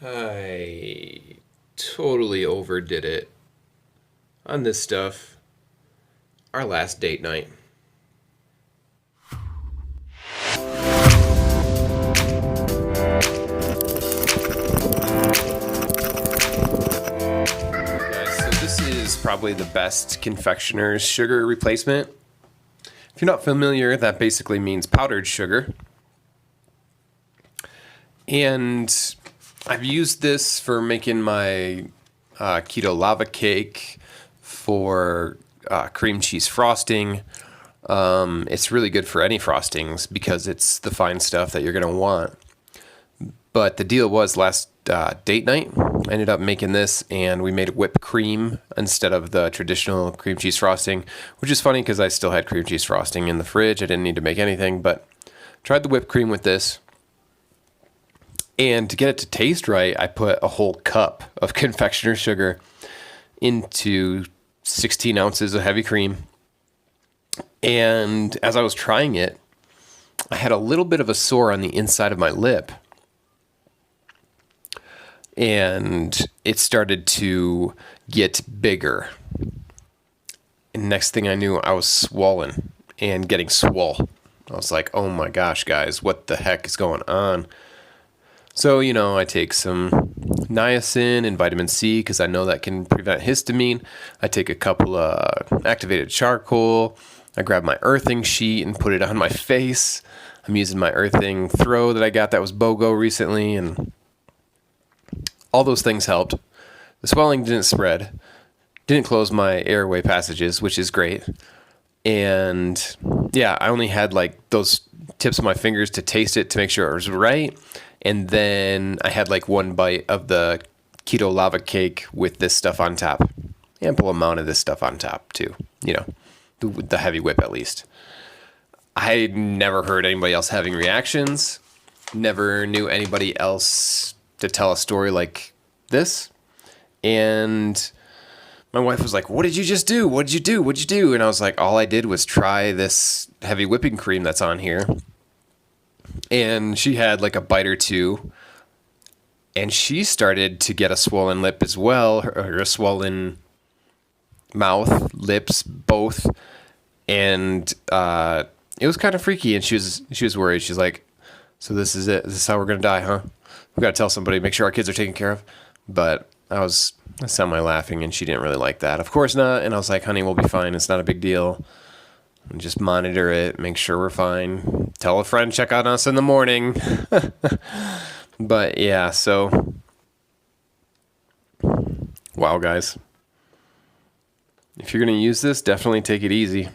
I totally overdid it on this stuff. Our last date night. Guys, so this is probably the best confectioner's sugar replacement. If you're not familiar, that basically means powdered sugar. And I've used this for making my keto lava cake, for cream cheese frosting. It's really good for any frostings because it's the fine stuff that you're going to want. But the deal was last date night, I ended up making this and we made whipped cream instead of the traditional cream cheese frosting, which is funny because I still had cream cheese frosting in the fridge. I didn't need to make anything, but tried the whipped cream with this. And to get it to taste right, I put a whole cup of confectioner sugar into 16 ounces of heavy cream. And as I was trying it, I had a little bit of a sore on the inside of my lip. And it started to get bigger. And next thing I knew, I was swollen and getting swole. I was like, oh my gosh, guys, what the heck is going on? So, I take some niacin and vitamin C because I know that can prevent histamine. I take a couple of activated charcoal. I grab my earthing sheet and put it on my face. I'm using my earthing throw that I got that was BOGO recently, and all those things helped. The swelling didn't spread, didn't close my airway passages, which is great. And yeah, I only had like those tips of my fingers to taste it to make sure it was right. And then I had like one bite of the keto lava cake with this stuff on top. Ample amount of this stuff on top too. The heavy whip at least. I never heard anybody else having reactions. Never knew anybody else to tell a story like this. And my wife was like, what did you just do? What did you do? What'd you do? And I was like, all I did was try this heavy whipping cream that's on here. And she had like a bite or two, and she started to get a swollen lip as well, or a swollen mouth, lips, both. And it was kind of freaky, and she was worried. She's like, so this is it? This is how we're going to die, huh? We got to tell somebody, make sure our kids are taken care of. But I was semi-laughing, and she didn't really like that. Of course not. And I was like, honey, we'll be fine. It's not a big deal. And just monitor it, make sure we're fine. Tell a friend, check on us in the morning. But yeah, so wow, guys. If you're going to use this, definitely take it easy.